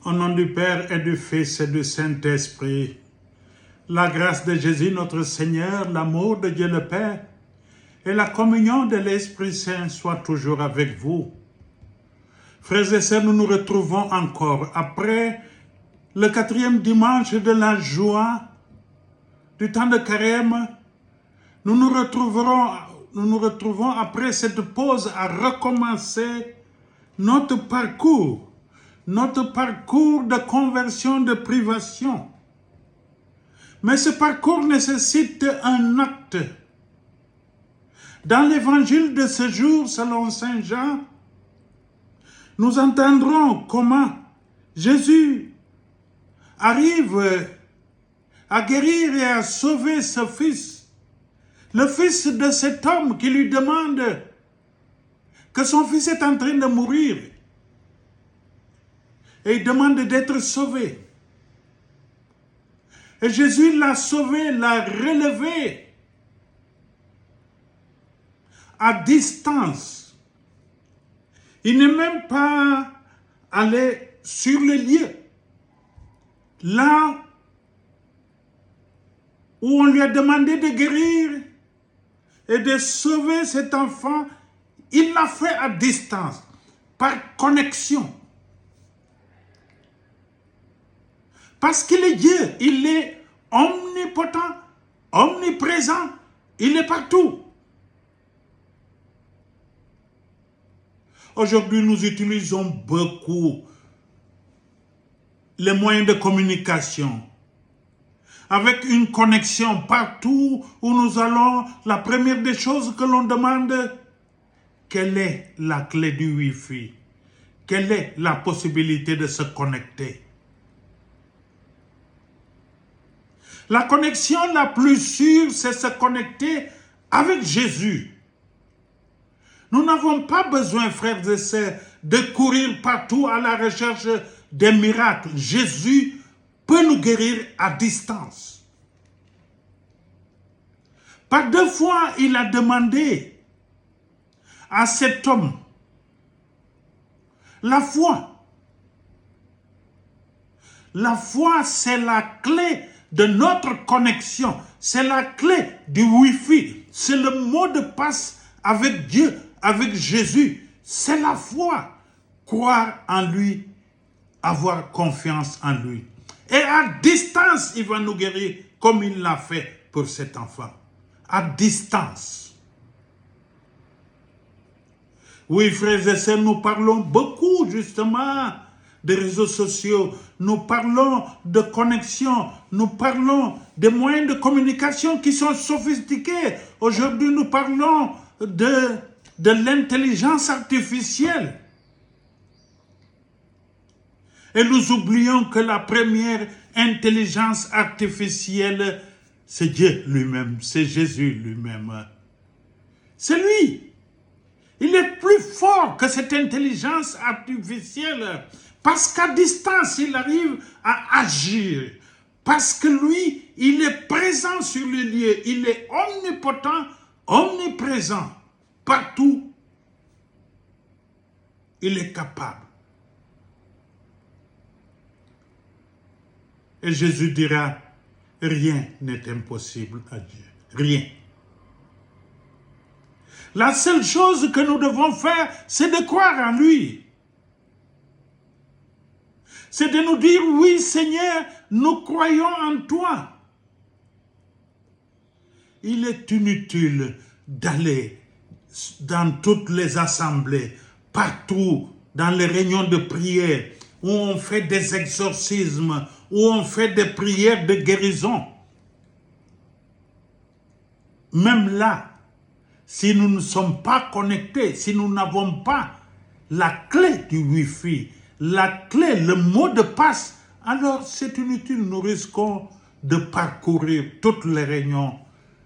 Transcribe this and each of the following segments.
Au nom du Père et du Fils et du Saint-Esprit, la grâce de Jésus notre Seigneur, l'amour de Dieu le Père et la communion de l'Esprit Saint soient toujours avec vous. Frères et sœurs, nous nous retrouvons encore après le 4e dimanche de la joie du temps de carême. Nous nous retrouvons après cette pause à recommencer notre parcours de conversion, de privation. Mais ce parcours nécessite un acte. Dans l'évangile de ce jour, selon Saint Jean, nous entendrons comment Jésus arrive à guérir et à sauver ce fils, le fils de cet homme qui lui demande que son fils est en train de mourir et il demande d'être sauvé. Et Jésus l'a sauvé, l'a relevé à distance. Il n'est même pas allé sur le lieu. Là où on lui a demandé de guérir et de sauver cet enfant, il l'a fait à distance, par connexion. Parce qu'il est Dieu, il est omnipotent, omniprésent, il est partout. Aujourd'hui, nous utilisons beaucoup les moyens de communication. Avec une connexion partout où nous allons, la première des choses que l'on demande, quelle est la clé du Wi-Fi? Quelle est la possibilité de se connecter? La connexion la plus sûre, c'est se connecter avec Jésus. Nous n'avons pas besoin, frères et sœurs, de courir partout à la recherche des miracles. Jésus peut nous guérir à distance. Par 2 fois, il a demandé à cet homme la foi. La foi, c'est la clé de notre connexion. C'est la clé du Wi-Fi. C'est le mot de passe avec Dieu, avec Jésus. C'est la foi. Croire en lui, avoir confiance en lui. Et à distance, il va nous guérir comme il l'a fait pour cet enfant. À distance. Oui, frères et sœurs, nous parlons beaucoup justement des réseaux sociaux. Nous parlons de connexion. Nous parlons des moyens de communication qui sont sophistiqués. Aujourd'hui, nous parlons de l'intelligence artificielle. Et nous oublions que la première intelligence artificielle, c'est Dieu lui-même, c'est Jésus lui-même. C'est lui. Il est plus fort que cette intelligence artificielle parce qu'à distance, il arrive à agir. Parce que lui, il est présent sur le lieu. Il est omnipotent, omniprésent. Partout, il est capable. Et Jésus dira, rien n'est impossible à Dieu. Rien. La seule chose que nous devons faire, c'est de croire en lui. C'est de nous dire, oui Seigneur, nous croyons en toi. Il est inutile d'aller dans toutes les assemblées, partout, dans les réunions de prière, où on fait des exorcismes, où on fait des prières de guérison. Même là, si nous ne sommes pas connectés, si nous n'avons pas la clé du Wi-Fi, la clé, le mot de passe, alors c'est inutile, nous risquons de parcourir toutes les réunions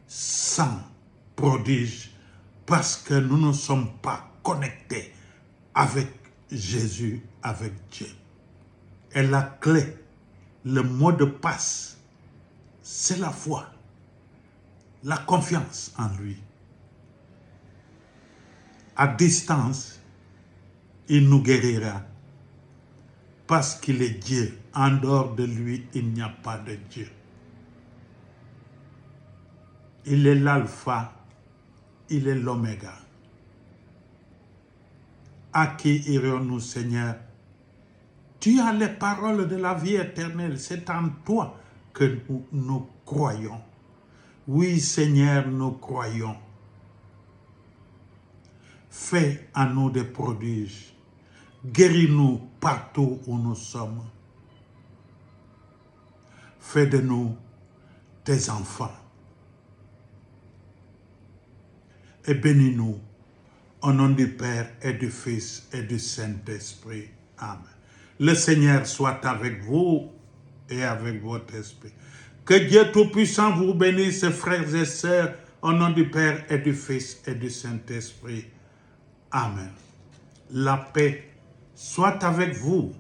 sans prodige, parce que nous ne sommes pas connectés avec Jésus, avec Dieu. Et la clé, le mot de passe, c'est la foi, la confiance en lui. À distance, il nous guérira parce qu'il est Dieu. En dehors de lui, il n'y a pas de Dieu. Il est l'alpha, il est l'oméga. À qui irons-nous, Seigneur? Tu as les paroles de la vie éternelle. C'est en toi que nous croyons. Oui, Seigneur, nous croyons. Fais en nous des prodiges. Guéris-nous partout où nous sommes. Fais de nous tes enfants. Et bénis-nous au nom du Père et du Fils et du Saint-Esprit. Amen. Le Seigneur soit avec vous et avec votre esprit. Que Dieu Tout-Puissant vous bénisse, frères et sœurs, au nom du Père et du Fils et du Saint-Esprit. Amen. La paix soit avec vous